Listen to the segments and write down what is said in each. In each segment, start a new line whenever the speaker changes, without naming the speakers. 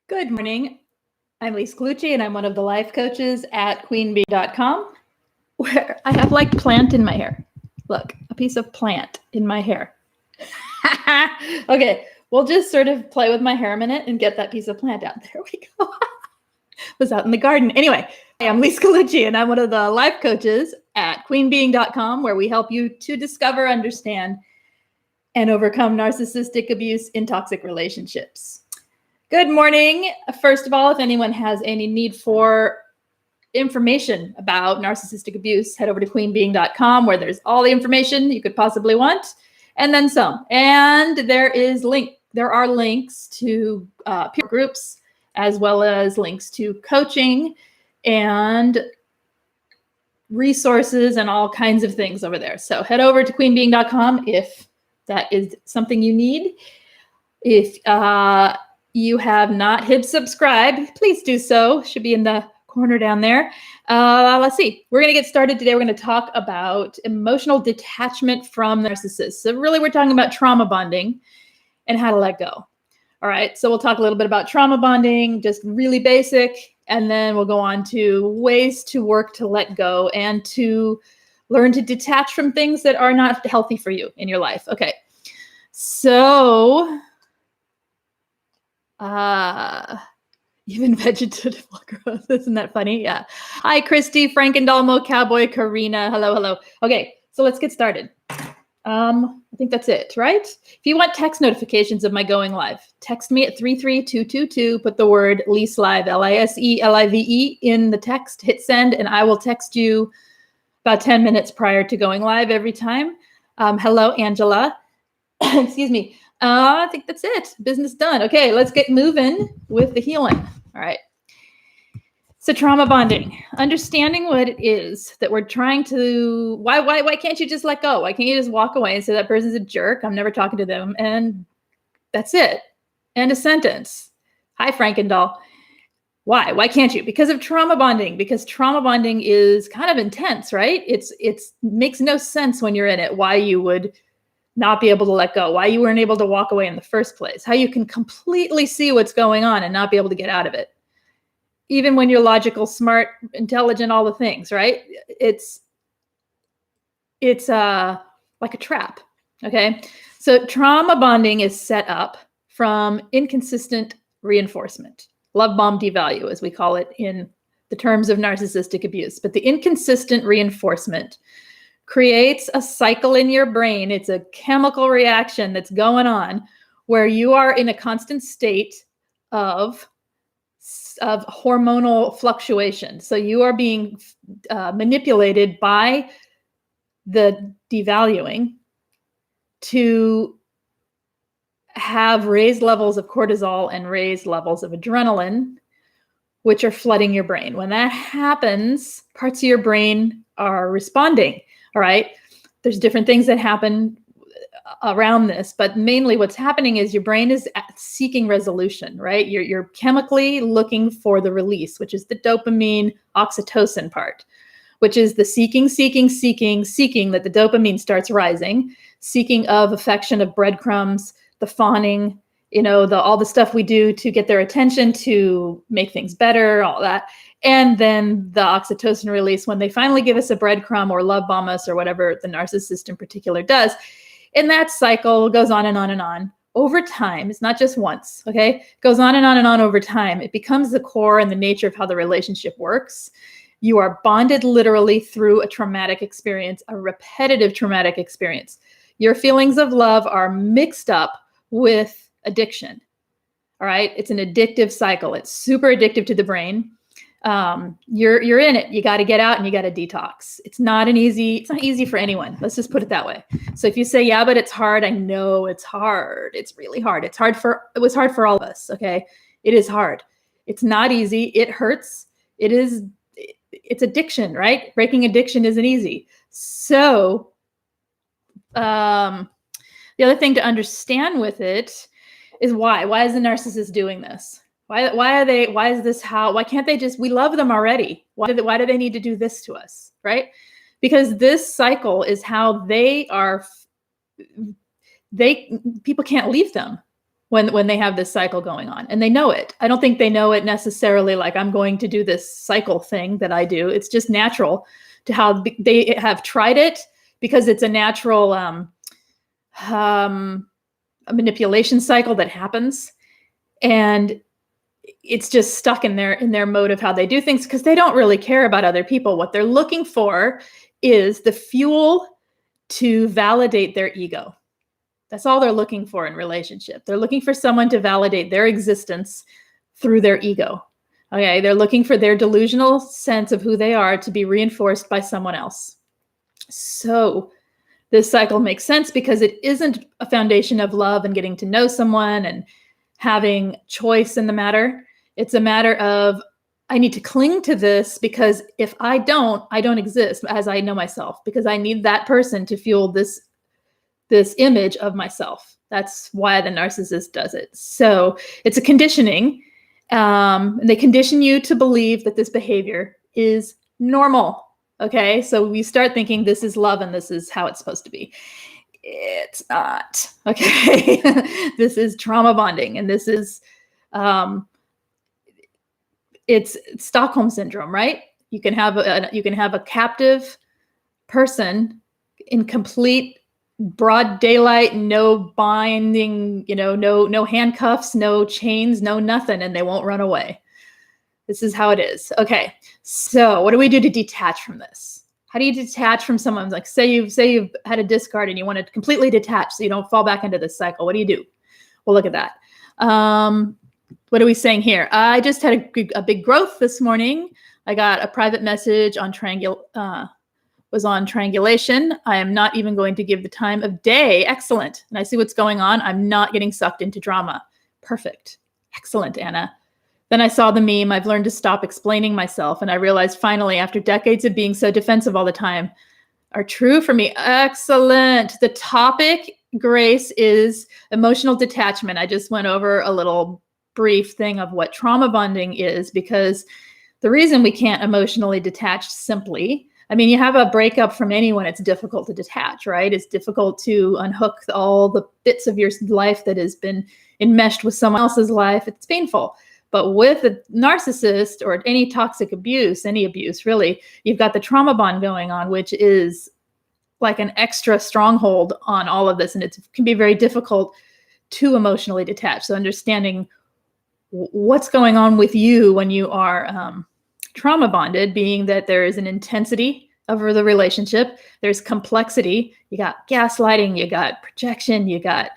Good morning. I'm Lise Colucci, and I'm one of the life coaches at queenbee.com, where I have like plant in my hair. Look, a piece of plant in my hair. Okay, we'll just sort of play with my hair a minute and get that piece of plant out. There we go. Was out in the garden. Anyway, I'm Lise Colucci, and I'm one of the life coaches at queenbee.com, where we help you to discover, understand, and overcome narcissistic abuse in toxic relationships. Good morning. First of all, if anyone has any need for information about narcissistic abuse, head over to queenbeing.com, where there's all the information you could possibly want, and then some. And there are links to peer groups, as well as links to coaching and resources and all kinds of things over there. So head over to queenbeing.com if that is something you need. If you have not hit subscribe, please do so. Should be in the corner down there. Let's see. We're going to get started today. We're going to talk about emotional detachment from narcissists. So really, we're talking about trauma bonding and how to let go. All right. So we'll talk a little bit about trauma bonding, just really basic, and then we'll go on to ways to work to let go and to learn to detach from things that are not healthy for you in your life. Okay. So even vegetative growth. Isn't that funny? Yeah. Hi, Christy, Frankendalmo, Cowboy, Karina. Hello. Okay, so let's get started. I think that's it, right? If you want text notifications of my going live, text me at 33222. Put the word Lise Live, LISELIVE in the text, hit send, and I will text you about 10 minutes prior to going live every time. Hello, Angela. Excuse me. I think that's it. Business done. Okay, let's get moving with the healing. All right. So trauma bonding, understanding what it is that we're trying to, why can't you just let go? Why can't you just walk away and say that person's a jerk? I'm never talking to them. And that's it. End of sentence. Hi, Frankendall. Why can't you? Because of trauma bonding, because trauma bonding is kind of intense, right? It's makes no sense when you're in it, why you would not be able to let go, why you weren't able to walk away in the first place, how you can completely see what's going on and not be able to get out of it. Even when you're logical, smart, intelligent, all the things, right? It's like a trap, okay? So trauma bonding is set up from inconsistent reinforcement, love bomb devalue, as we call it in the terms of narcissistic abuse. But the inconsistent reinforcement creates a cycle in your brain. It's a chemical reaction that's going on where you are in a constant state of hormonal fluctuation. So you are being manipulated by the devaluing to have raised levels of cortisol and raised levels of adrenaline, which are flooding your brain. When that happens, parts of your brain are responding. All right. There's different things that happen around this, but mainly what's happening is your brain is seeking resolution, right? You're chemically looking for the release, which is the dopamine oxytocin part, which is the seeking that the dopamine starts rising, seeking of affection, of breadcrumbs, the fawning, all the stuff we do to get their attention, to make things better, all that. And then the oxytocin release when they finally give us a breadcrumb or love bomb us or whatever the narcissist in particular does. And that cycle goes on and on and on over time. It's not just once, okay? It goes on and on and on over time. It becomes the core and the nature of how the relationship works. You are bonded literally through a traumatic experience, a repetitive traumatic experience. Your feelings of love are mixed up with addiction, all right? It's an addictive cycle. It's super addictive to the brain. You're in it. You got to get out and you got to detox. It's not easy for anyone. Let's just put it that way. So if you say, yeah, but it's hard. I know it's hard. It's really hard. It was hard for all of us. Okay. It is hard. It's not easy. It hurts. It's addiction, right? Breaking addiction isn't easy. So, the other thing to understand with it is why is the narcissist doing this? Why can't they just, we love them already. Why do they need to do this to us? Right? Because this cycle is how people can't leave them. when they have this cycle going on, and they know it. I don't think they know it necessarily like I'm going to do this cycle thing that I do. It's just natural to how they have tried it, because it's a natural a manipulation cycle that happens, and it's just stuck in their mode of how they do things, because they don't really care about other people. What they're looking for is the fuel to validate their ego. That's all they're looking for in relationship. They're looking for someone to validate their existence through their ego. Okay, they're looking for their delusional sense of who they are to be reinforced by someone else. So this cycle makes sense because it isn't a foundation of love and getting to know someone and having choice in the matter. It's a matter of, I need to cling to this because if I don't exist as I know myself, because I need that person to fuel this image of myself. That's why the narcissist does it. So it's a conditioning, and they condition you to believe that this behavior is normal. Okay, so we start thinking this is love and this is how it's supposed to be. It's not. Okay, this is trauma bonding, and this is it's Stockholm syndrome, right? You can have a captive person in complete broad daylight, no binding, no handcuffs, no chains, no nothing, and they won't run away. This is how it is. Okay, so what do we do to detach from this? How do you detach from someone? Like say you've had a discard and you want to completely detach so you don't fall back into this cycle. What do you do? Well, look at that. What are we saying here? I just had a big growth this morning. I got a private message on triangulation. I am not even going to give the time of day. Excellent. And I see what's going on. I'm not getting sucked into drama. Perfect. Excellent, Anna. Then I saw the meme. I've learned to stop explaining myself. And I realized finally, after decades of being so defensive all the time, are true for me. Excellent. The topic, Grace, is emotional detachment. I just went over a little brief thing of what trauma bonding is, because the reason we can't emotionally detach simply, I mean, you have a breakup from anyone, it's difficult to detach, right? It's difficult to unhook all the bits of your life that has been enmeshed with someone else's life. It's painful. But with a narcissist or any toxic abuse, any abuse really, you've got the trauma bond going on, which is like an extra stronghold on all of this. And it can be very difficult to emotionally detach. So understanding what's going on with you when you are trauma bonded, being that there is an intensity over the relationship, there's complexity, you got gaslighting, you got projection, you got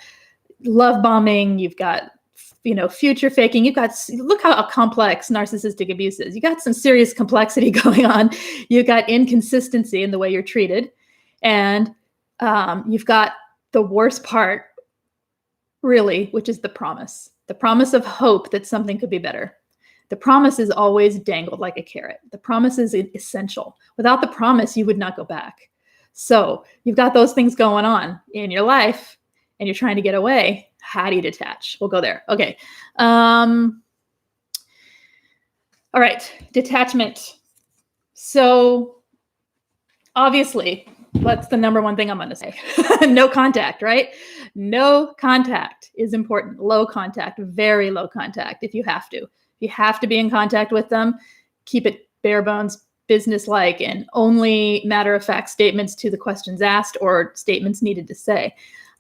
love bombing, you've got future faking, you've got, look how complex narcissistic abuse is. You got some serious complexity going on. You got inconsistency in the way you're treated, and you've got the worst part really, which is the promise of hope that something could be better. The promise is always dangled like a carrot. The promise is essential. Without the promise, you would not go back. So you've got those things going on in your life and you're trying to get away. How do you detach? We'll go there. Okay. All right. Detachment. So obviously, what's the number one thing I'm going to say? No contact, right? No contact is important. Low contact, very low contact if you have to. If you have to be in contact with them, keep it bare bones, business-like, and only matter-of-fact statements to the questions asked or statements needed to say.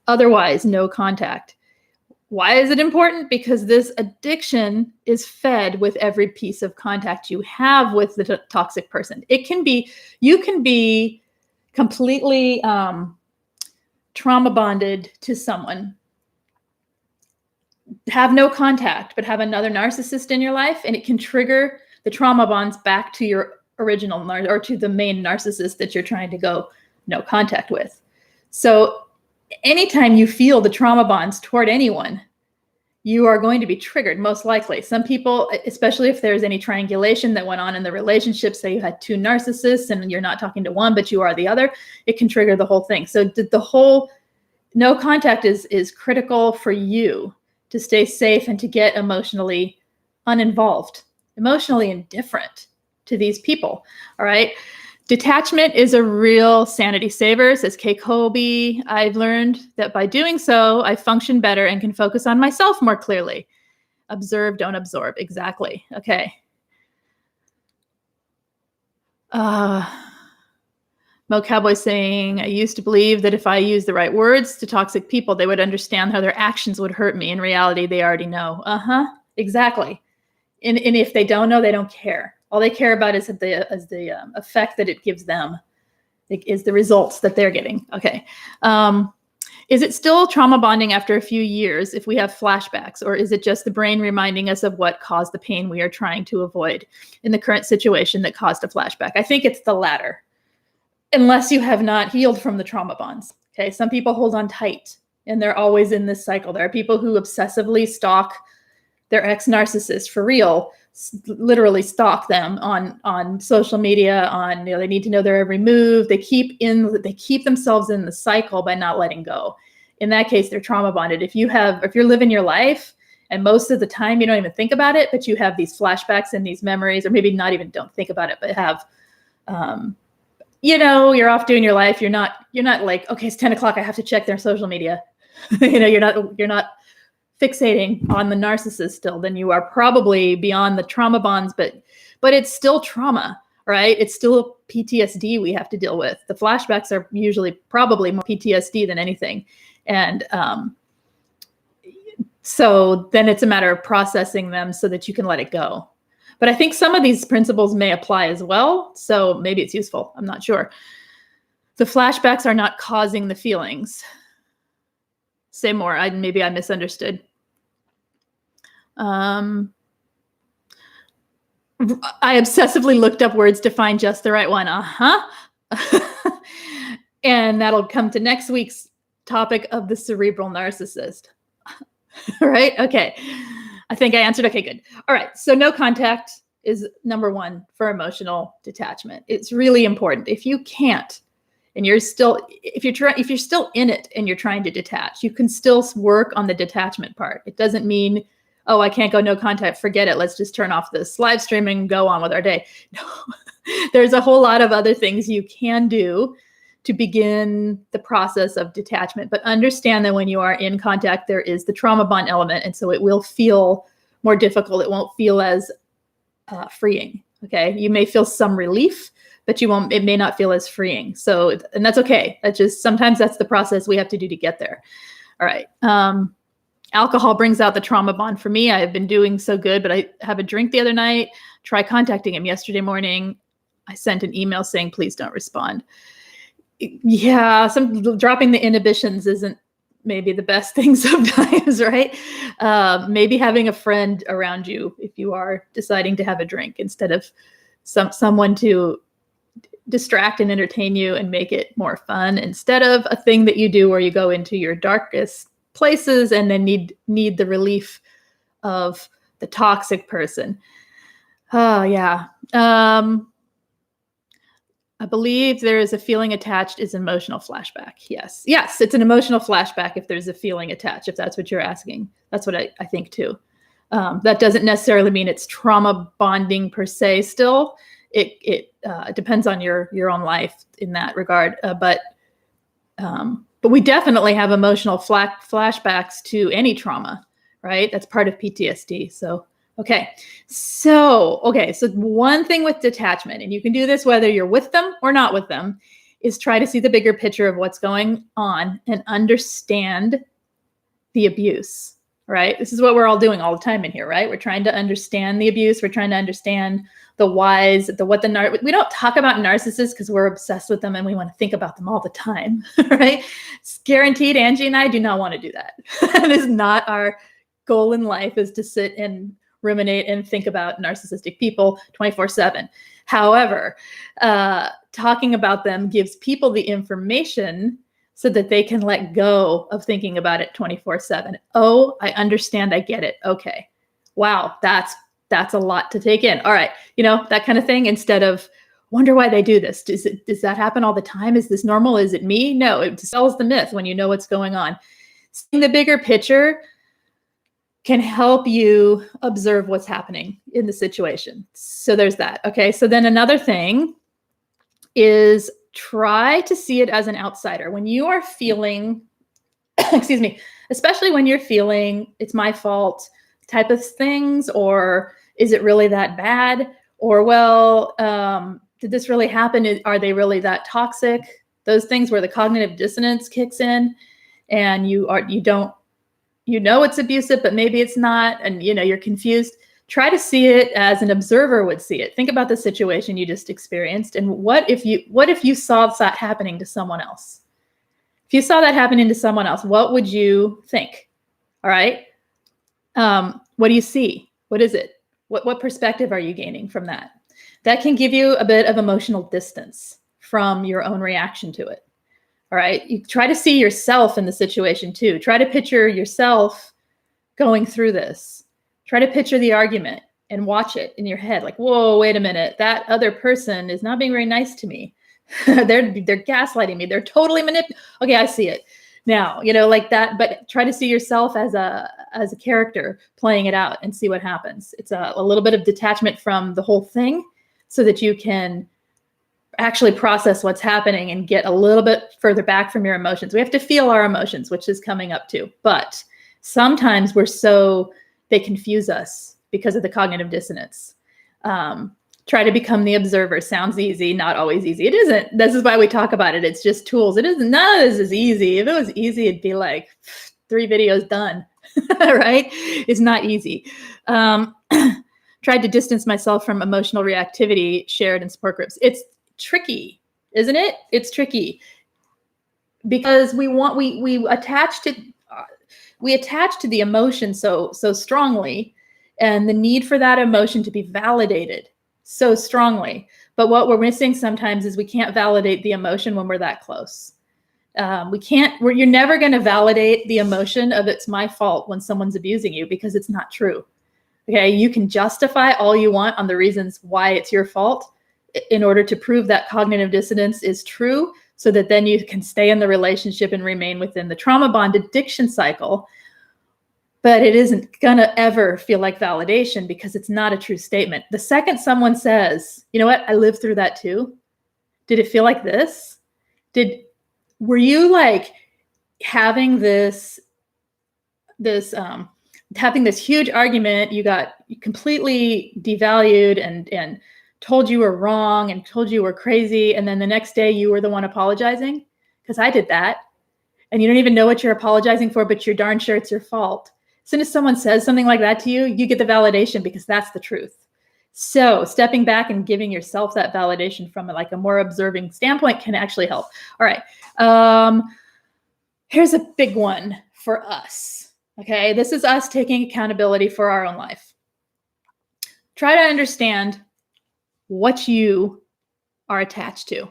Otherwise, no contact. Why is it important? Because this addiction is fed with every piece of contact you have with the toxic person. You can be completely trauma bonded to someone, have no contact, but have another narcissist in your life, and it can trigger the trauma bonds back to your original or to the main narcissist that you're trying to go no contact with. So anytime you feel the trauma bonds toward anyone, you are going to be triggered, most likely. Some people, especially if there's any triangulation that went on in the relationship, say you had two narcissists and you're not talking to one, but you are the other, it can trigger the whole thing. So the whole no contact is critical for you to stay safe and to get emotionally uninvolved, emotionally indifferent to these people. All right. Detachment is a real sanity saver, says Kay Colby. I've learned that by doing so, I function better and can focus on myself more clearly. Observe, don't absorb. Exactly. Okay. Mo Cowboy saying, I used to believe that if I used the right words to toxic people, they would understand how their actions would hurt me. In reality, they already know. Exactly. And if they don't know, they don't care. All they care about is the effect that it gives them. It is the results that they're getting. Okay. Is it still trauma bonding after a few years if we have flashbacks, or is it just the brain reminding us of what caused the pain we are trying to avoid in the current situation that caused a flashback? I think it's the latter, unless you have not healed from the trauma bonds. Okay. Some people hold on tight and they're always in this cycle. There are people who obsessively stalk their ex-narcissist for real, literally stalk them on social media, they need to know their every move. They keep themselves in the cycle by not letting go. In that case, they're trauma bonded. If you're living your life and most of the time you don't even think about it, but you have these flashbacks and these memories, or maybe not even don't think about it, but have, you're off doing your life. You're not like, okay, it's 10 o'clock. I have to check their social media. You're not fixating on the narcissist still, then you are probably beyond the trauma bonds, but it's still trauma, right? It's still PTSD we have to deal with. The flashbacks are usually probably more PTSD than anything. And so then it's a matter of processing them so that you can let it go. But I think some of these principles may apply as well. So maybe it's useful. I'm not sure. The flashbacks are not causing the feelings. Say more. Maybe I misunderstood. I obsessively looked up words to find just the right one. And that'll come to next week's topic of the cerebral narcissist. Right? Okay. I think I answered. Okay, good. All right. So no contact is number one for emotional detachment. It's really important. If you can't, and if you're still in it and you're trying to detach, you can still work on the detachment part. It doesn't mean, oh, I can't go no contact, forget it. Let's just turn off this live stream and go on with our day. No, there's a whole lot of other things you can do to begin the process of detachment. But understand that when you are in contact, there is the trauma bond element. And so it will feel more difficult. It won't feel as freeing. Okay. You may feel some relief, but it may not feel as freeing. So, and that's okay. Sometimes that's the process we have to do to get there. All right. Alcohol brings out the trauma bond for me. I have been doing so good, but I have a drink the other night. Try contacting him yesterday morning. I sent an email saying, please don't respond. Yeah, dropping the inhibitions isn't maybe the best thing sometimes, right? Maybe having a friend around you if you are deciding to have a drink instead of someone to distract and entertain you and make it more fun, instead of a thing that you do where you go into your darkest places and then need the relief of the toxic person. Oh yeah. I believe there is a feeling attached is an emotional flashback. Yes, it's an emotional flashback if there's a feeling attached, if that's what you're asking. That's what I think too. That doesn't necessarily mean it's trauma bonding per se still. It depends on your own life in that regard. But we definitely have emotional flashbacks to any trauma, right? That's part of PTSD. So So one thing with detachment, and you can do this whether you're with them or not with them, is try to see the bigger picture of what's going on and understand the abuse, right? This is what we're all doing all the time in here, right? We're trying to understand the abuse. We're trying to understand the whys, we don't talk about narcissists because we're obsessed with them and we want to think about them all the time, right? It's guaranteed Angie and I do not want to do that. That is not our goal in life, is to sit and ruminate and think about narcissistic people 24/7. However, talking about them gives people the information so that they can let go of thinking about it 24/7. Oh, I understand. I get it. Okay. Wow. That's a lot to take in. All right. That kind of thing, instead of wonder why they do this. Does that happen all the time? Is this normal? Is it me? No, it dispels the myth when you know what's going on. Seeing the bigger picture can help you observe what's happening in the situation. So there's that. Okay. So then another thing is try to see it as an outsider. When you are feeling, excuse me, especially when you're feeling it's my fault type of things, or is it really that bad? Or, well, did this really happen? Are they really that toxic? Those things where the cognitive dissonance kicks in and you know it's abusive, but maybe it's not, and you're confused. Try to see it as an observer would see it. Think about the situation you just experienced, and what if you saw that happening to someone else? If you saw that happening to someone else, what would you think? All right. What do you see? What is it? What perspective are you gaining from that? That can give you a bit of emotional distance from your own reaction to it. All right. You try to see yourself in the situation too. Try to picture yourself going through this. Try to picture the argument and watch it in your head. Like, whoa, wait a minute. That other person is not being very nice to me. they're gaslighting me. They're totally manipulating. Okay, I see it now, like that. But try to see yourself as a character playing it out and see what happens. It's a little bit of detachment from the whole thing so that you can actually process what's happening and get a little bit further back from your emotions. We have to feel our emotions, which is coming up too. But sometimes they confuse us because of the cognitive dissonance. Try to become the observer. Sounds easy, not always easy. It isn't. This is why we talk about it. It's just tools. It isn't. None of this is easy. If it was easy, it'd be like 3 videos done, right? It's not easy. Tried to distance myself from emotional reactivity shared in support groups. It's tricky, isn't it? It's tricky because we attach to the emotion so strongly, and the need for that emotion to be validated so strongly. But what we're missing sometimes is we can't validate the emotion when we're that close. You're never going to validate the emotion of it's my fault when someone's abusing you, because it's not true. Okay. You can justify all you want on the reasons why it's your fault in order to prove that cognitive dissonance is true, so that then you can stay in the relationship and remain within the trauma bond addiction cycle. But it isn't going to ever feel like validation, because it's not a true statement. The second someone says, you know what, I lived through that too. Did it feel like this? Were you like having this huge argument? You got completely devalued and told you were wrong and told you were crazy. And then the next day you were the one apologizing? Because I did that. And you don't even know what you're apologizing for, but you're darn sure it's your fault. As soon as someone says something like that to you, you get the validation because that's the truth. So stepping back and giving yourself that validation from like a more observing standpoint can actually help. All right. Here's a big one for us. Okay. This is us taking accountability for our own life. Try to understand what you are attached to.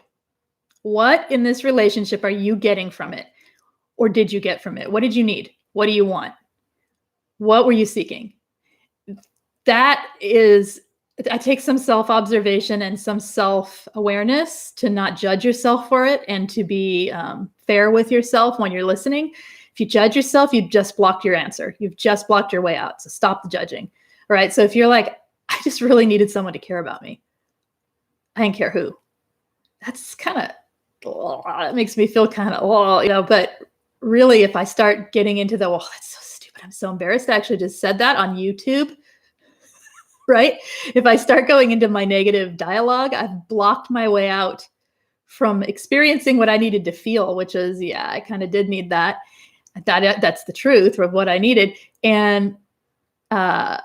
What in this relationship are you getting from it? Or did you get from it? What did you need? What do you want? What were you seeking? That is, I take some self-observation and some self-awareness to not judge yourself for it, and to be fair with yourself when you're listening. If you judge yourself, you've just blocked your answer. You've just blocked your way out. So stop the judging. All right. So if you're like, I just really needed someone to care about me, I didn't care who. That's kind of, it makes me feel kind of, but really, if I start getting into the, that's so stupid, I'm so embarrassed I actually just said that on YouTube, right? If I start going into my negative dialogue, I've blocked my way out from experiencing what I needed to feel, which is, yeah, I kind of did need that. That's the truth of what I needed. And to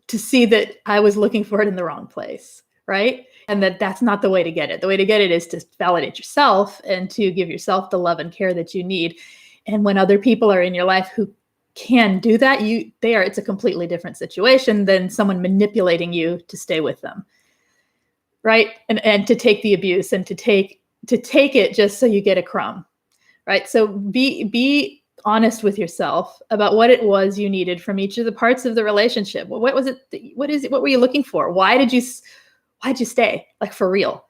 see that I was looking for it in the wrong place, right? And that's not the way to get it. The way to get it is to validate yourself and to give yourself the love and care that you need. And when other people are in your life who can do that, it's a completely different situation than someone manipulating you to stay with them, right? And to take the abuse and to take it just so you get a crumb, right? So be honest with yourself about what it was you needed from each of the parts of the relationship. What was it? What were you looking for? Why'd you stay? Like, for real?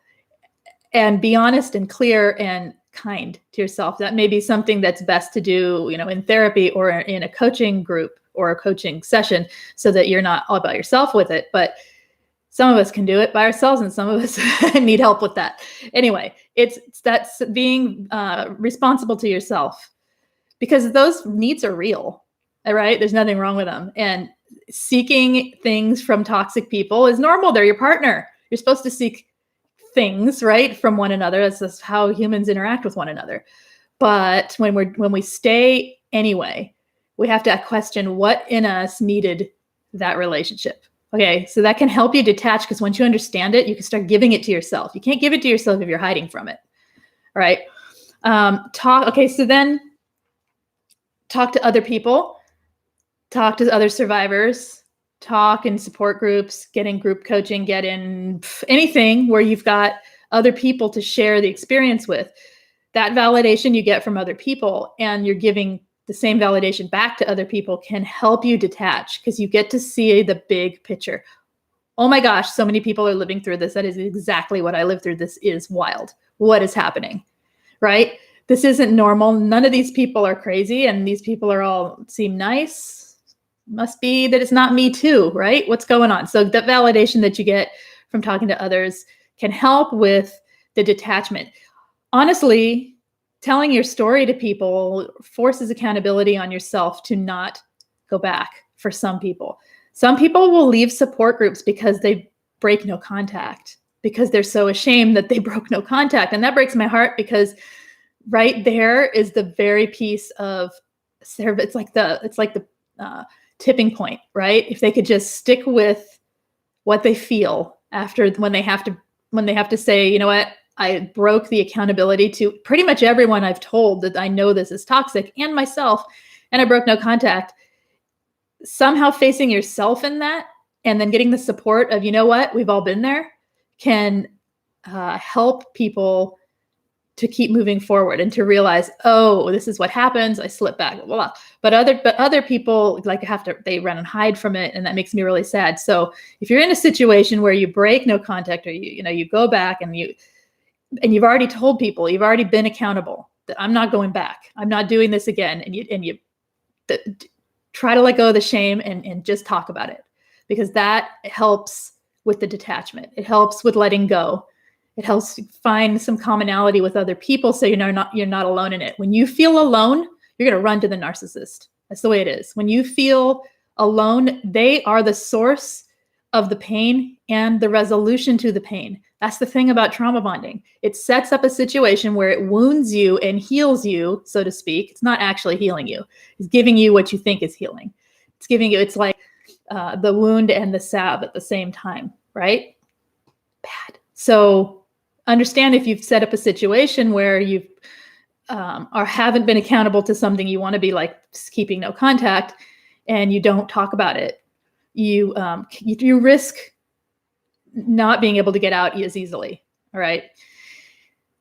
And be honest and clear and kind to yourself. That may be something that's best to do, in therapy or in a coaching group or a coaching session, so that you're not all about yourself with it. But Some of us can do it by ourselves, and some of us need help with that. Anyway, that's being responsible to yourself, because those needs are real, all right? There's nothing wrong with them. And seeking things from toxic people is normal. They're your partner. You're supposed to seek things, right, from one another. That's just how humans interact with one another. But when we stay anyway, we have to question what in us needed that relationship. Okay, so that can help you detach, because once you understand it, you can start giving it to yourself. You can't give it to yourself if you're hiding from it. All right. So then talk to other people, talk to other survivors, talk in support groups, get in group coaching, get in anything where you've got other people to share the experience with. That validation you get from other people, and you're giving the same validation back to other people, can help you detach, because you get to see the big picture. Oh my gosh, so many people are living through this. That is exactly what I lived through. This is wild. What is happening, right? This isn't normal. None of these people are crazy, and these people are all seem nice. Must be that it's not me too, right? What's going on? So that validation that you get from talking to others can help with the detachment. Honestly, telling your story to people forces accountability on yourself to not go back for some people. Some people will leave support groups because they break no contact, because they're so ashamed that they broke no contact. And that breaks my heart, because right there is the very piece of it's like the tipping point, right? If they could just stick with what they feel after, when they have to say, you know what, I broke the accountability to pretty much everyone I've told that I know this is toxic, and myself, and I broke no contact. Somehow facing yourself in that, and then getting the support of, you know what, we've all been there, can help people to keep moving forward and to realize, oh, this is what happens. I slip back, blah, blah. But other people they run and hide from it, and that makes me really sad. So if you're in a situation where you break no contact, or you go back and you've already told people, you've already been accountable, that I'm not going back, I'm not doing this again, and you try to let go of the shame and just talk about it, because that helps with the detachment. It helps with letting go. It helps find some commonality with other people, so you're not alone in it. When you feel alone, you're going to run to the narcissist. That's the way it is. When you feel alone, they are the source of the pain and the resolution to the pain. That's the thing about trauma bonding. It sets up a situation where it wounds you and heals you, so to speak. It's not actually healing you. It's giving you what you think is healing. It's like the wound and the salve at the same time, right? Bad. So understand, if you've set up a situation where you or haven't been accountable to something you want to be, like keeping no contact, and you don't talk about it, you risk not being able to get out as easily. All right.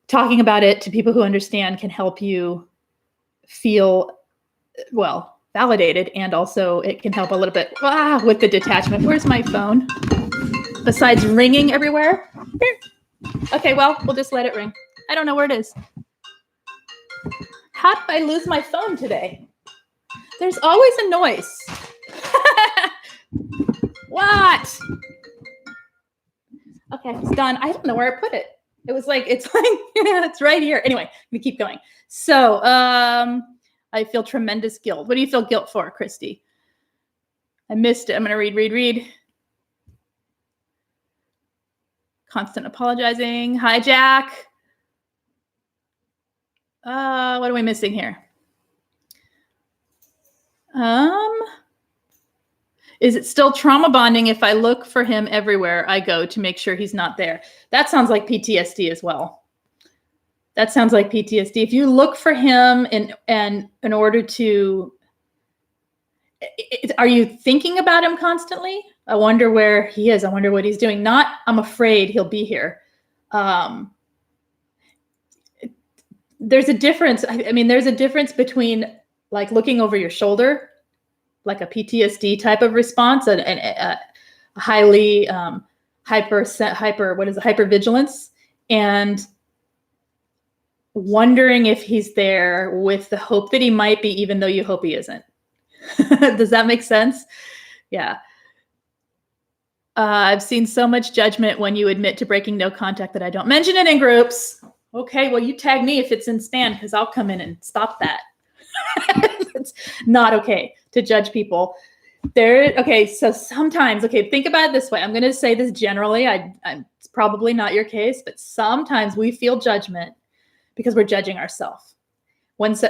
Talking about it to people who understand can help you feel, well, validated, and also it can help a little bit with the detachment. Where's my phone? Besides ringing everywhere. Okay, well, we'll just let it ring. I don't know where it is. How did I lose my phone today? There's always a noise. What? Okay, it's done. I don't know where I put it. It's like it's right here. Anyway, we keep going. So I feel tremendous guilt. What do you feel guilt for, Christy? I missed it. I'm gonna read. Constant apologizing. Hi, Jack. What are we missing here? Is it still trauma bonding if I look for him everywhere I go to make sure he's not there? That sounds like PTSD as well. That sounds like PTSD. If you look for him in order to, are you thinking about him constantly? I wonder where he is. I wonder what he's doing. Not, I'm afraid he'll be here. There's a difference. I mean, there's a difference between like looking over your shoulder, like a PTSD type of response, and a highly hypervigilance, and wondering if he's there with the hope that he might be, even though you hope he isn't. Does that make sense? Yeah. I've seen so much judgment when you admit to breaking no contact that I don't mention it in groups. Okay, well, you tag me if it's in span because I'll come in and stop that. It's not okay to judge people. Okay, so sometimes, okay, think about it this way. I'm going to say this generally. It's probably not your case, but sometimes we feel judgment because we're judging ourselves.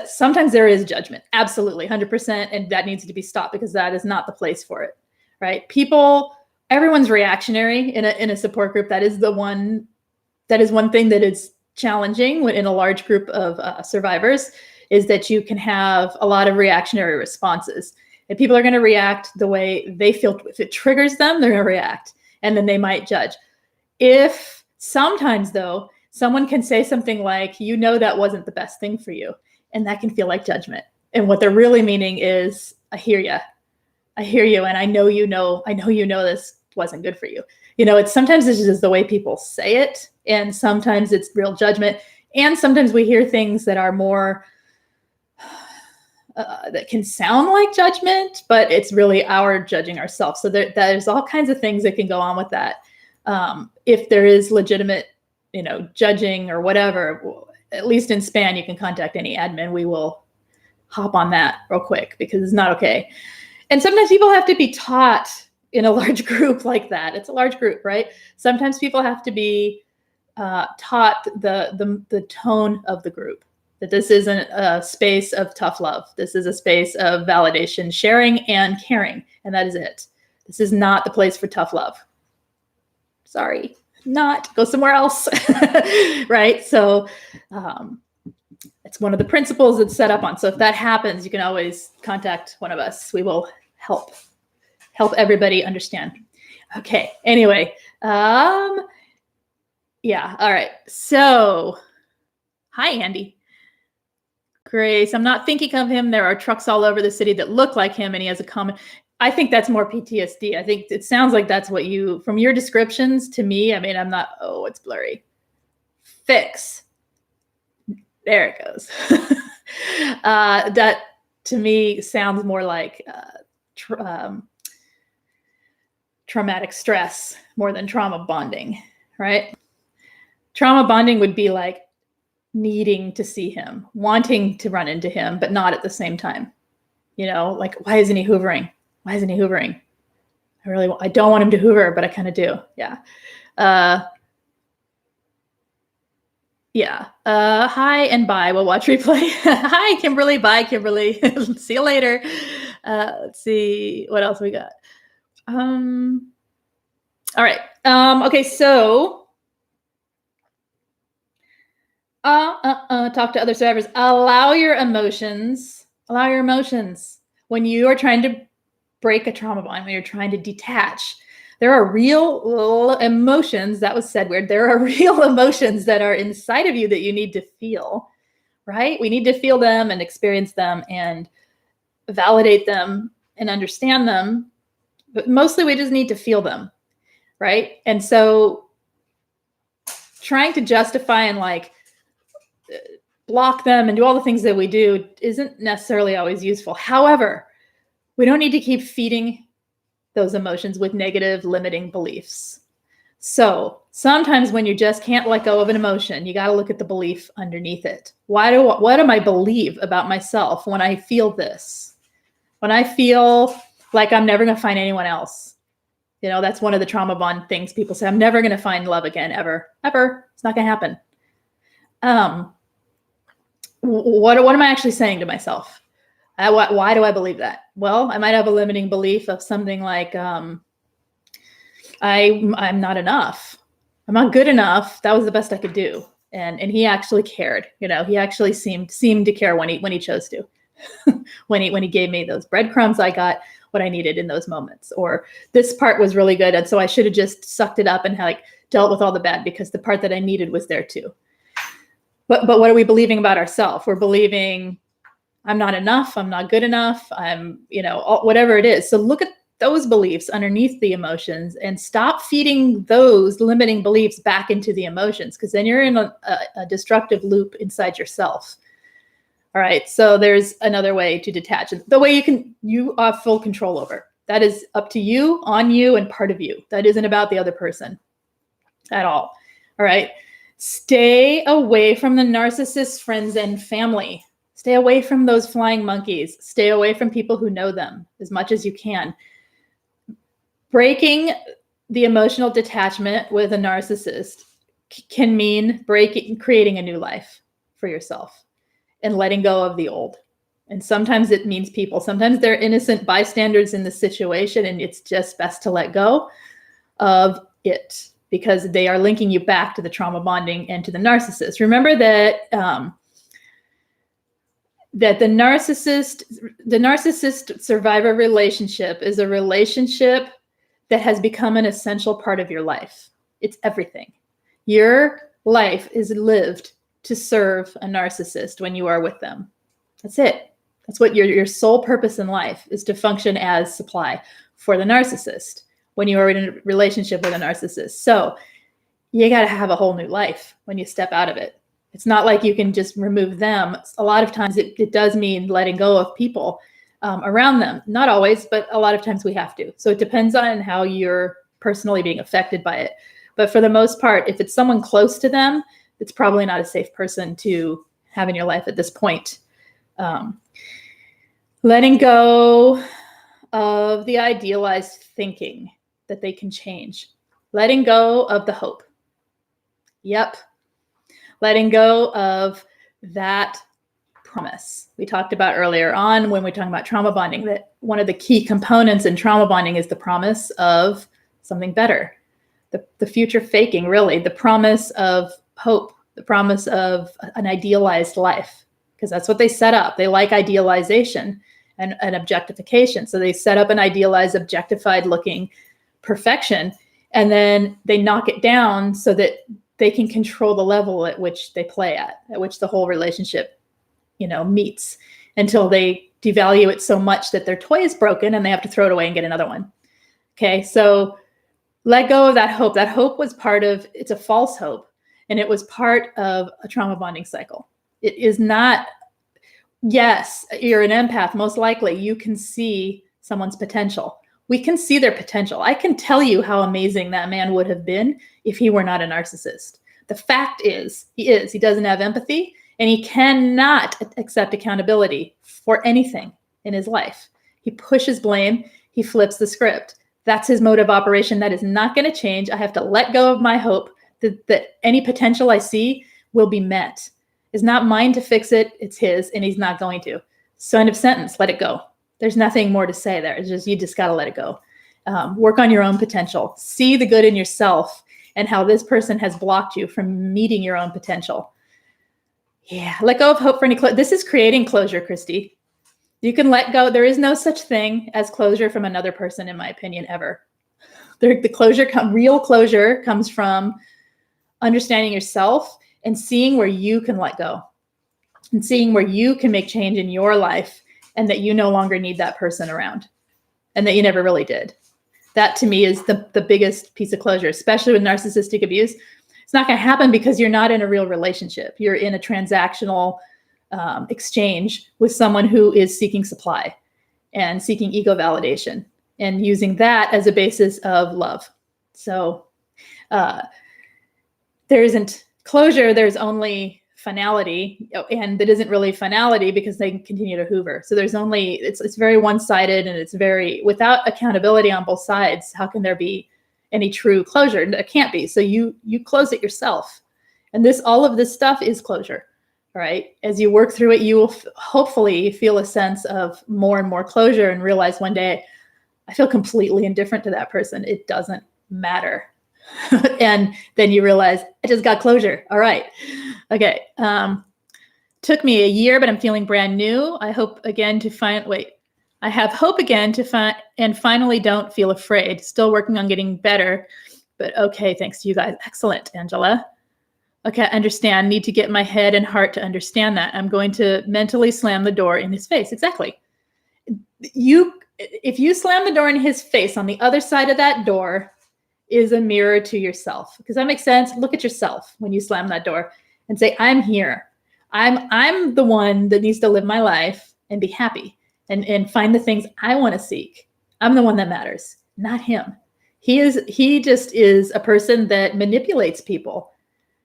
Sometimes there is judgment, absolutely, 100%, and that needs to be stopped because that is not the place for it, right? Everyone's reactionary in a support group. That is one thing that is challenging in a large group of survivors, is that you can have a lot of reactionary responses. And people are going to react the way they feel. If it triggers them, they're going to react, and then they might judge. If sometimes, though, someone can say something like, that wasn't the best thing for you, and that can feel like judgment. And what they're really meaning is, I hear you, and I know this wasn't good for you. Sometimes it's just the way people say it, and sometimes it's real judgment, and sometimes we hear things that are more that can sound like judgment, but it's really our judging ourselves. So there's all kinds of things that can go on with that. If there is legitimate, judging or whatever, at least in SPAN, you can contact any admin. We will hop on that real quick because it's not okay. And sometimes people have to be taught in a large group like that. It's a large group, right? Sometimes people have to be taught the tone of the group, that this isn't a space of tough love. This is a space of validation, sharing, and caring. And that is it. This is not the place for tough love. Sorry, not. Go somewhere else. Right? So it's one of the principles it's set up on. So if that happens, you can always contact one of us. We will help everybody understand. Okay. Anyway. Yeah. All right. So hi, Andy. Grace, I'm not thinking of him. There are trucks all over the city that look like him, and he has a comment. I think that's more PTSD. I think it sounds like that's what from your descriptions to me, I'm not, it's blurry. Fix. There it goes. That to me sounds more like traumatic stress more than trauma bonding, right? Trauma bonding would be like needing to see him, wanting to run into him, but not at the same time. Like, why isn't he hoovering? Why isn't he hoovering? I don't want him to hoover, but I kind of do. Yeah. Yeah. Hi and bye. We'll watch replay. Hi, Kimberly. Bye, Kimberly. See you later. Let's see what else we got. All right. Okay. So, talk to other survivors. Allow your emotions. When you are trying to break a trauma bond, when you're trying to detach, there are real emotions. That was said weird. There are real emotions that are inside of you that you need to feel, right? We need to feel them and experience them and validate them and understand them. But mostly we just need to feel them, right? And so trying to justify and block them and do all the things that we do isn't necessarily always useful. However, we don't need to keep feeding those emotions with negative limiting beliefs. So sometimes when you just can't let go of an emotion, you got to look at the belief underneath it. What do I believe about myself when I feel this? When I feel like I'm never going to find anyone else. That's one of the trauma bond things people say. I'm never going to find love again, ever. It's not going to happen. What am I actually saying to myself? Why do I believe that? Well, I might have a limiting belief of something like, I'm not enough. I'm not good enough. That was the best I could do. And he actually cared. He actually seemed to care when he chose to. when he gave me those breadcrumbs, I got what I needed in those moments. Or this part was really good, and so I should have just sucked it up and dealt with all the bad because the part that I needed was there too. But what are we believing about ourselves? We're believing I'm not enough. I'm not good enough. I'm, whatever it is. So look at those beliefs underneath the emotions and stop feeding those limiting beliefs back into the emotions, because then you're in a destructive loop inside yourself. All right. So there's another way to detach. The way you have full control over. That is up to you, on you, and part of you. That isn't about the other person at all. All right. Stay away from the narcissist's friends and family. Stay away from those flying monkeys. Stay away from people who know them as much as you can. Breaking the emotional detachment with a narcissist can mean creating a new life for yourself and letting go of the old. And sometimes it means people. Sometimes they're innocent bystanders in the situation, and it's just best to let go of it because they are linking you back to the trauma bonding and to the narcissist. Remember that that the narcissist survivor relationship is a relationship that has become an essential part of your life. It's everything. Your life is lived to serve a narcissist when you are with them. That's it. That's what your sole purpose in life is, to function as supply for the narcissist when you are in a relationship with a narcissist. So you got to have a whole new life when you step out of it. It's not like you can just remove them. A lot of times it does mean letting go of people around them. Not always, but a lot of times we have to. So it depends on how you're personally being affected by it. But for the most part, if it's someone close to them, it's probably not a safe person to have in your life at this point. Letting go of the idealized thinking that they can change. Letting go of the hope. Yep. Letting go of that promise we talked about earlier on when we were talking about trauma bonding, that one of the key components in trauma bonding is the promise of something better. The future faking, really, the promise of hope, the promise of an idealized life, because that's what they set up. They like idealization and objectification. So they set up an idealized, objectified looking perfection, and then they knock it down so that they can control the level at which they play at which the whole relationship, meets, until they devalue it so much that their toy is broken and they have to throw it away and get another one. Okay. So let go of that hope. That hope was it's a false hope, and it was part of a trauma bonding cycle. It is not, yes, you're an empath. Most likely you can see someone's potential. We can see their potential. I can tell you how amazing that man would have been if he were not a narcissist. The fact is. He doesn't have empathy, and he cannot accept accountability for anything in his life. He pushes blame. He flips the script. That's his mode of operation. That is not going to change. I have to let go of my hope that any potential I see will be met. It's not mine to fix it. It's his, and he's not going to. So end of sentence. Let it go. There's nothing more to say there. It's just, you just got to let it go. Work on your own potential. See the good in yourself and how this person has blocked you from meeting your own potential. Yeah. Let go of hope for any closure. This is creating closure, Christy. You can let go. There is no such thing as closure from another person, in my opinion, ever. Real closure comes from understanding yourself and seeing where you can let go and seeing where you can make change in your life, and that you no longer need that person around, and that you never really did. That to me is the biggest piece of closure, especially with narcissistic abuse. It's not going to happen because you're not in a real relationship. You're in a transactional exchange with someone who is seeking supply and seeking ego validation and using that as a basis of love. So there isn't closure. There's only finality, and that isn't really finality because they continue to hoover. So it's very one-sided, and it's very, without accountability on both sides, how can there be any true closure? It can't be. So you close it yourself. And all of this stuff is closure. All right. As you work through it, you will hopefully feel a sense of more and more closure and realize one day, I feel completely indifferent to that person. It doesn't matter. And then you realize, I just got closure. All right. Okay. Took me a year, but I'm feeling brand new. I have hope again to find and finally don't feel afraid. Still working on getting better, but okay. Thanks to you guys. Excellent, Angela. Okay. I understand. Need to get my head and heart to understand that. I'm going to mentally slam the door in his face. Exactly. If you slam the door in his face, on the other side of that door is a mirror to yourself. Does that make sense? Look at yourself when you slam that door and say, I'm here. I'm the one that needs to live my life and be happy and find the things I want to seek. I'm the one that matters, not him. He just is a person that manipulates people.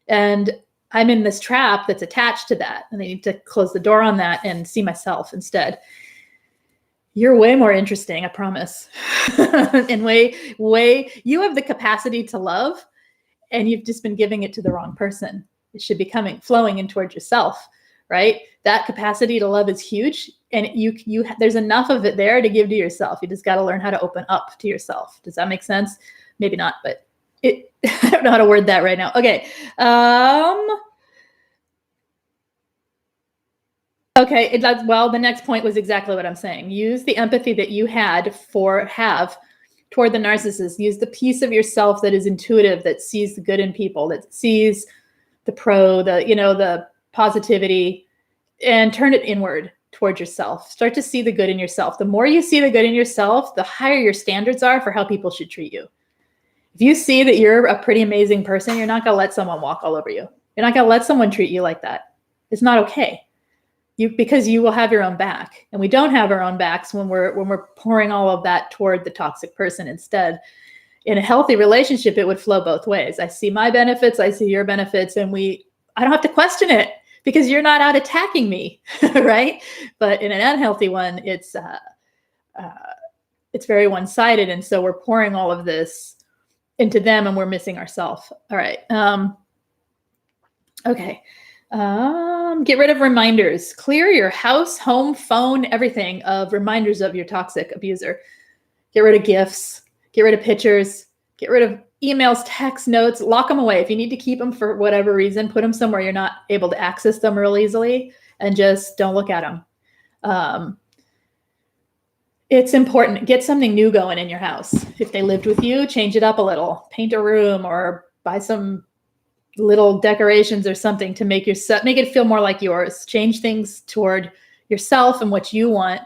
And I'm in this trap that's attached to that. And I need to close the door on that and see myself instead. You're way more interesting, I promise. And you have the capacity to love, and you've just been giving it to the wrong person. It should be flowing in towards yourself, right? That capacity to love is huge. And there's enough of it there to give to yourself. You just got to learn how to open up to yourself. Does that make sense? Maybe not, but I don't know how to word that right now. Okay. Okay. Well, the next point was exactly what I'm saying. Use the empathy that you have toward the narcissist. Use the piece of yourself that is intuitive, that sees the good in people, that sees the the positivity, and turn it inward towards yourself. Start to see the good in yourself. The more you see the good in yourself, the higher your standards are for how people should treat you. If you see that you're a pretty amazing person, you're not going to let someone walk all over you. You're not going to let someone treat you like that. It's not okay. Because you will have your own back. And we don't have our own backs when we're pouring all of that toward the toxic person instead. In a healthy relationship, it would flow both ways. I see my benefits, I see your benefits, and I don't have to question it because you're not out attacking me, right? But in an unhealthy one, it's very one-sided. And so we're pouring all of this into them and we're missing ourselves. All right. Okay. Get rid of reminders. Clear your house, home, phone, everything of reminders of your toxic abuser. Get rid of gifts. Get rid of pictures. Get rid of emails, texts, notes. Lock them away. If you need to keep them for whatever reason, put them somewhere you're not able to access them real easily, and just don't look at them. It's important. Get something new going in your house. If they lived with you, change it up a little. Paint a room or buy some little decorations or something to make it feel more like yours. Change things toward yourself and what you want,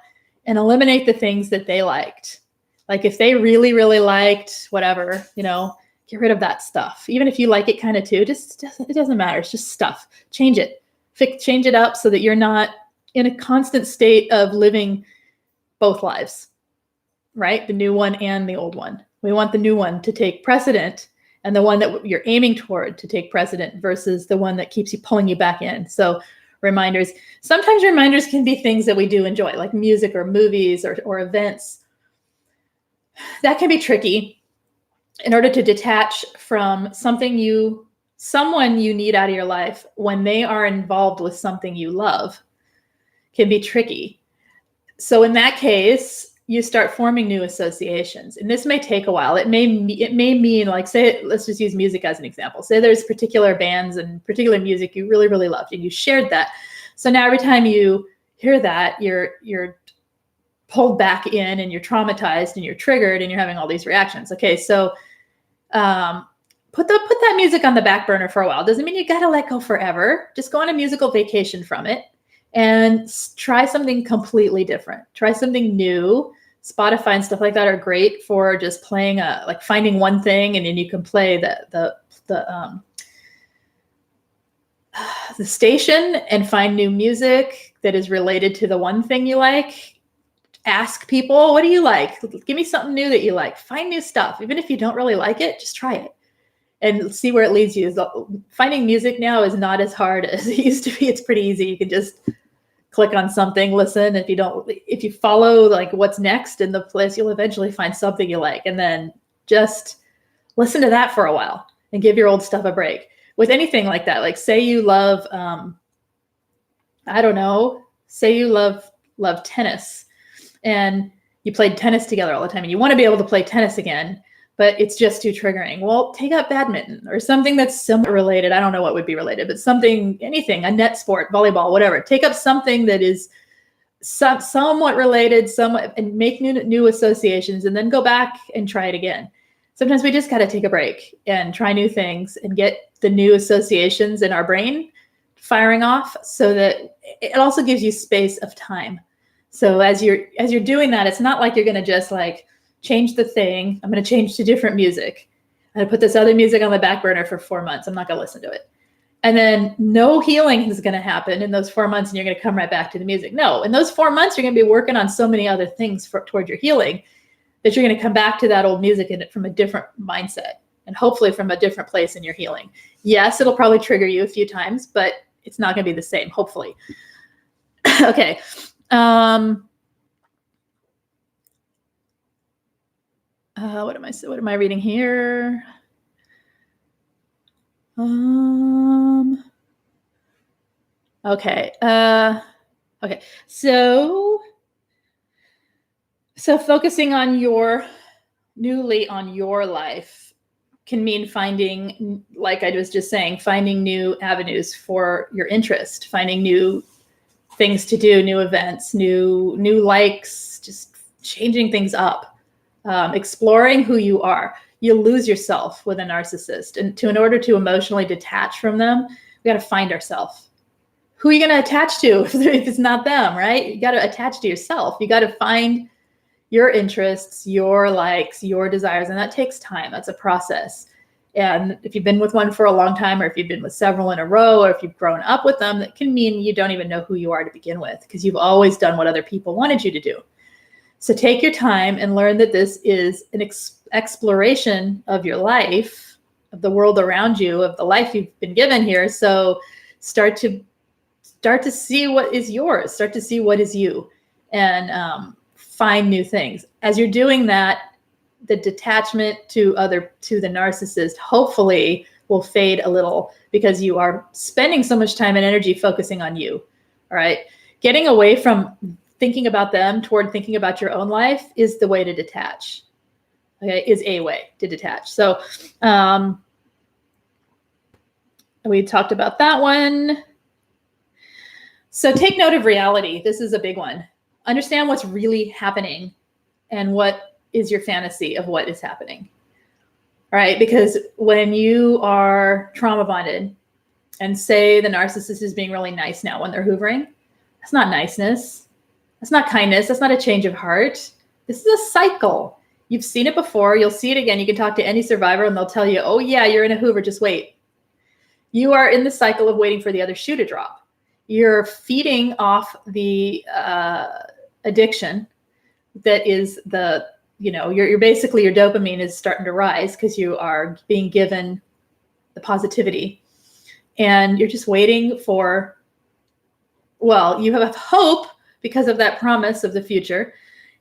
and eliminate the things that they liked. Like if they really, really liked whatever, get rid of that stuff. Even if you like it kind of too, it doesn't matter. It's just stuff. Change it. Change it up so that you're not in a constant state of living both lives, right? The new one and the old one. We want the new one to take precedent, and the one that you're aiming toward to take precedent versus the one that keeps you pulling you back in. So reminders. Sometimes reminders can be things that we do enjoy, like music or movies or events. That can be tricky. In order to detach from someone you need out of your life when they are involved with something you love can be tricky. So in that case, you start forming new associations, and this may take a while. It may mean, like, say, let's just use music as an example. Say there's particular bands and particular music you really, really loved, and you shared that. So now every time you hear that, you're pulled back in, and you're traumatized, and you're triggered, and you're having all these reactions. Okay, so put that music on the back burner for a while. Doesn't mean you got to let go forever. Just go on a musical vacation from it. And try something completely different. Try something new. Spotify and stuff like that are great for just playing finding one thing, and then you can play the station and find new music that is related to the one thing you like. Ask people, what do you like? Give me something new that you like. Find new stuff. Even if you don't really like it, just try it and see where it leads you. Finding music now is not as hard as it used to be. It's pretty easy. You can just click on something, listen. If you follow like what's next in the place, you'll eventually find something you like, and then just listen to that for a while and give your old stuff a break. With anything like that, like say you love, say you love tennis, and you played tennis together all the time, and you want to be able to play tennis again, but it's just too triggering. Well, take up badminton or something that's somewhat related. I don't know what would be related, but anything, a net sport, volleyball, whatever. Take up something that is somewhat related, and make new associations, and then go back and try it again. Sometimes we just got to take a break and try new things and get the new associations in our brain firing off, so that it also gives you space of time. So as you're doing that, it's not like you're going to just like change the thing. I'm going to change to different music. I'm going to put this other music on the back burner for 4 months. I'm not going to listen to it. And then no healing is going to happen in those 4 months, and you're going to come right back to the music. No, in those 4 months, you're going to be working on so many other things toward your healing that you're going to come back to that old music from a different mindset, and hopefully from a different place in your healing. Yes, it'll probably trigger you a few times, but it's not going to be the same, hopefully. Okay. What am I reading here? Okay. Okay. So focusing on newly on your life can mean finding, like I was just saying, finding new avenues for your interest, finding new things to do, new events, new likes, just changing things up, exploring who you are. You'll lose yourself with a narcissist. And in order to emotionally detach from them, we got to find ourselves. Who are you going to attach to if it's not them, right? You got to attach to yourself. You got to find your interests, your likes, your desires. And that takes time. That's a process. And if you've been with one for a long time, or if you've been with several in a row, or if you've grown up with them, that can mean you don't even know who you are to begin with, because you've always done what other people wanted you to do. So take your time and learn that this is an exploration of your life, of the world around you, of the life you've been given here. So start to see what is yours, start to see what is you, and find new things. As you're doing that, the detachment to the narcissist hopefully will fade a little, because you are spending so much time and energy focusing on you. All right. Getting away from thinking about them toward thinking about your own life is the way to detach. Okay. Is a way to detach. So we talked about that one. So take note of reality. This is a big one. Understand what's really happening and what is your fantasy of what is happening. All right. Because when you are trauma bonded, and say the narcissist is being really nice now when they're hoovering, that's not niceness. That's not kindness. That's not a change of heart. This is a cycle. You've seen it before. You'll see it again. You can talk to any survivor and they'll tell you, oh yeah, you're in a hoover. Just wait. You are in the cycle of waiting for the other shoe to drop. You're feeding off the addiction that is you're basically, your dopamine is starting to rise because you are being given the positivity, and you're just waiting for, well, you have hope because of that promise of the future,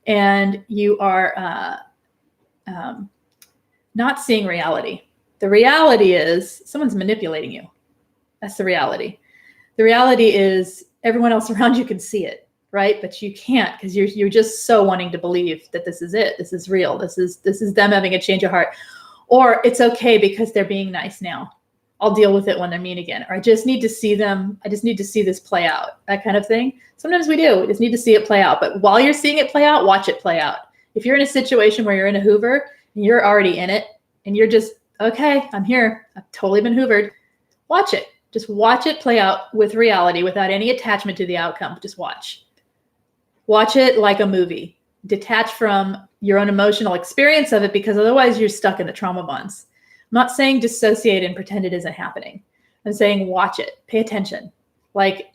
and you are not seeing reality. The reality is someone's manipulating you. That's the reality. The reality is everyone else around you can see it, right? But you can't, because you're just so wanting to believe that this is it. This is real. This is them having a change of heart. Or it's okay because they're being nice now. I'll deal with it when they're mean again. Or I just need to see them. I just need to see this play out. That kind of thing. Sometimes we do. We just need to see it play out. But while you're seeing it play out, watch it play out. If you're in a situation where you're in a hoover and you're already in it and you're just, okay, I'm here. I've totally been hoovered. Watch it. Just watch it play out with reality without any attachment to the outcome. Just watch. Watch it like a movie. Detach from your own emotional experience of it, because otherwise you're stuck in the trauma bonds. I'm not saying dissociate and pretend it isn't happening. I'm saying watch it. Pay attention. Like,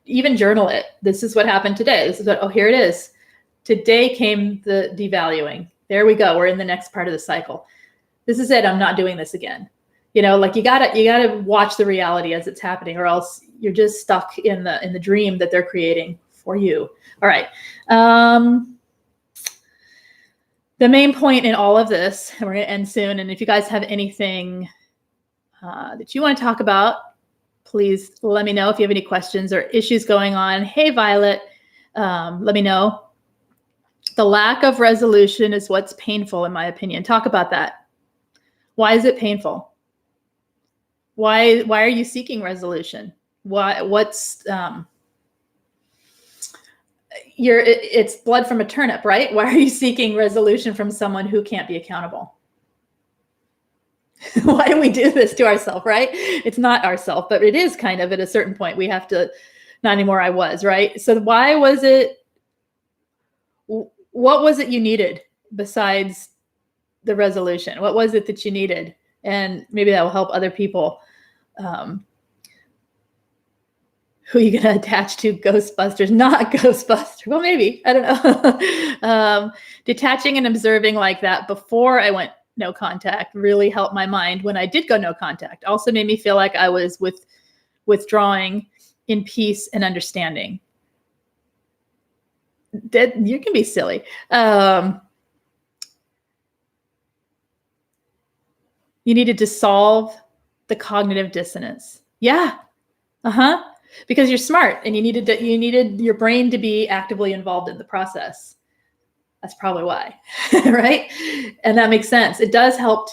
even journal it. This is what happened today. This is what, oh, here it is. Today came the devaluing. There we go. We're in the next part of the cycle. This is it. I'm not doing this again. Like you gotta watch the reality as it's happening, or else you're just stuck in the dream that they're creating for you. All right. The main point in all of this, and we're going to end soon, and if you guys have anything that you want to talk about, please let me know. If you have any questions or issues going on. Hey, Violet, let me know. The lack of resolution is what's painful, in my opinion. Talk about that. Why is it painful? Why are you seeking resolution? It's blood from a turnip, right? Why are you seeking resolution from someone who can't be accountable? Why do we do this to ourselves, right? It's not ourselves, but it is kind of at a certain point. We have to, not anymore, I was, right? So why was it, what was it you needed besides the resolution? What was it that you needed? And maybe that will help other people Who are you going to attach to? Ghostbusters, not Ghostbusters. Well, maybe, I don't know. Detaching and observing like that before I went no contact really helped my mind when I did go no contact. Also made me feel like I was withdrawing in peace and understanding. That you can be silly. You needed to solve the cognitive dissonance. Yeah. Uh-huh. Because you're smart and you needed your brain to be actively involved in the process. That's probably why, right? And that makes sense. It does help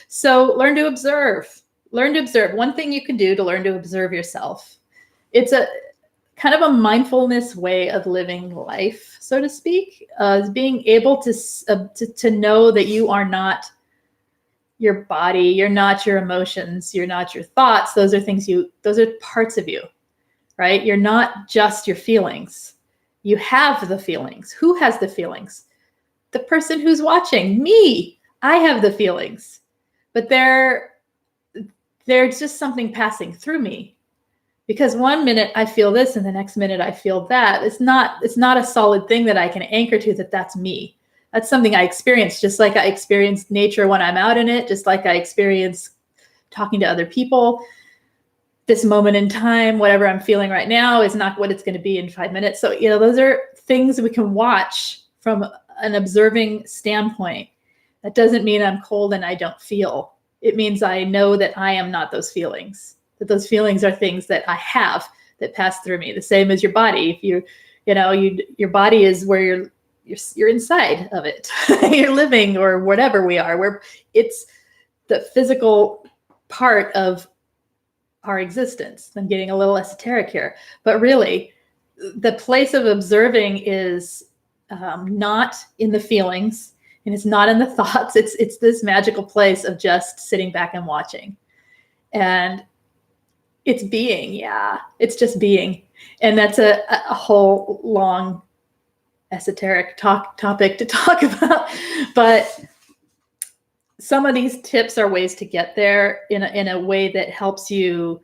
so learn to observe. Learn to observe. One thing you can do to learn to observe yourself. It's a kind of a mindfulness way of living life, so to speak, is being able to know that you are not your body, you're not your emotions, you're not your thoughts. Those are parts of you, right? You're not just your feelings. You have the feelings. Who has the feelings? The person who's watching, me. I have the feelings, but they're just something passing through me. Because one minute I feel this and the next minute I feel that. It's not a solid thing that I can anchor to that's me. That's something I experience, just like I experience nature when I'm out in it, just like I experience talking to other people. This moment in time, whatever I'm feeling right now is not what it's going to be in 5 minutes. So, those are things we can watch from an observing standpoint. That doesn't mean I'm cold and I don't feel. It means I know that I am not those feelings, that those feelings are things that I have that pass through me. The same as your body. If your body is where you're inside of it. You're living or whatever we are, where it's the physical part of our existence. I'm getting a little esoteric here, but really the place of observing is not in the feelings and it's not in the thoughts. It's this magical place of just sitting back and watching. And it's being, it's just being. And that's a whole long esoteric topic to talk about, but some of these tips are ways to get there in a way that helps you.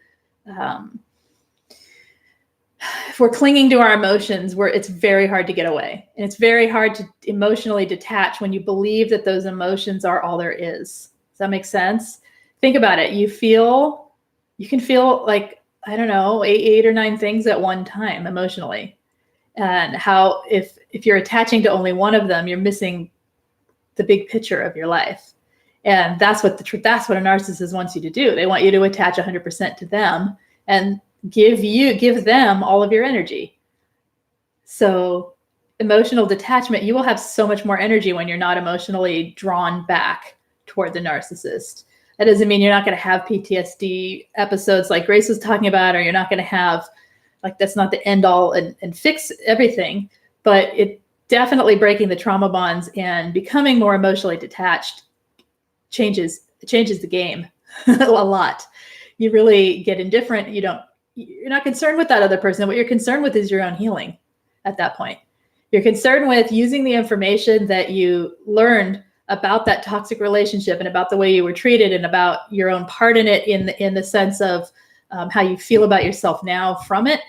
If we're clinging to our emotions, it's very hard to get away, and it's very hard to emotionally detach when you believe that those emotions are all there is. Does that make sense? Think about it. You can feel like, I don't know, eight or nine things at one time emotionally. And how if you're attaching to only one of them, you're missing the big picture of your life. And that's what a narcissist wants you to do. They want you to attach 100% to them and give them all of your energy. So emotional detachment, you will have so much more energy when you're not emotionally drawn back toward the narcissist. That doesn't mean you're not going to have PTSD episodes like Grace was talking about, or you're not going to have, like, that's not the end all and fix everything, but it definitely breaking the trauma bonds and becoming more emotionally detached changes the game a lot. You really get indifferent. You're not concerned with that other person. What you're concerned with is your own healing at that point. You're concerned with using the information that you learned about that toxic relationship and about the way you were treated and about your own part in it in the sense of how you feel about yourself now from it.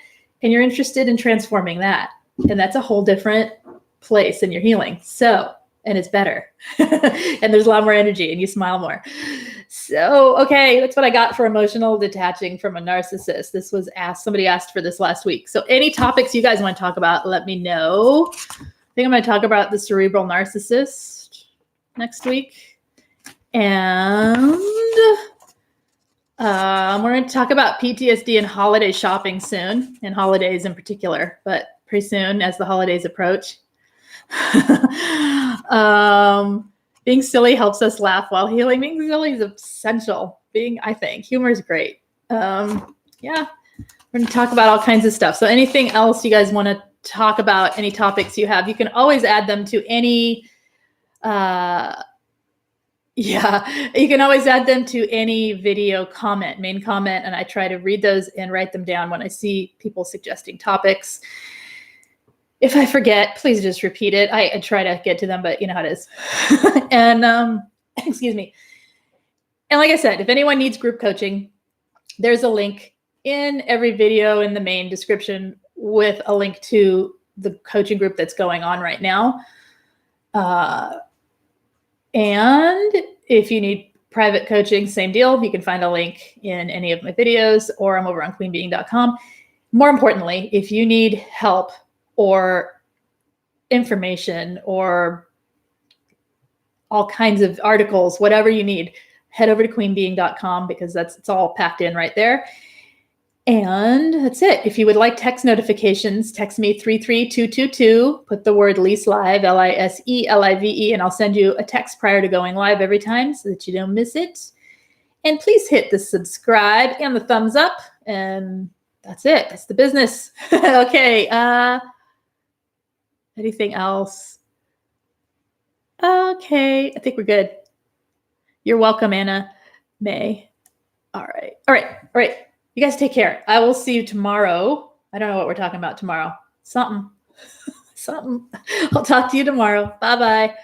And you're interested in transforming that. And that's a whole different place in your healing. And it's better. And there's a lot more energy and you smile more. So, okay, that's what I got for emotional detaching from a narcissist. This was somebody asked for this last week. So any topics you guys want to talk about, let me know. I think I'm going to talk about the cerebral narcissist next week. And we're going to talk about PTSD and holiday shopping soon, and holidays in particular, but pretty soon as the holidays approach. Being silly helps us laugh while healing. Being silly is essential. I think humor is great. We're going to talk about all kinds of stuff. So anything else you guys want to talk about, any topics you have, you can always add them to any, you can always add them to any video comment, main comment. And I try to read those and write them down when I see people suggesting topics. If I forget, please just repeat it. I try to get to them, but you know how it is. And excuse me. And like I said, if anyone needs group coaching, there's a link in every video in the main description with a link to the coaching group that's going on right now. And if you need private coaching, same deal. You can find a link in any of my videos, or I'm over on queenbeing.com. More importantly, if you need help or information or all kinds of articles, whatever you need, head over to queenbeing.com, because it's all packed in right there. And that's it. If you would like text notifications, text me 33222, put the word Lise Live, LISELIVE, and I'll send you a text prior to going live every time so that you don't miss it. And please hit the subscribe and the thumbs up. And that's it. That's the business. Okay. Anything else? Okay. I think we're good. You're welcome, Anna May. All right. All right. All right. You guys take care. I will see you tomorrow. I don't know what we're talking about tomorrow. Something. I'll talk to you tomorrow. Bye-bye.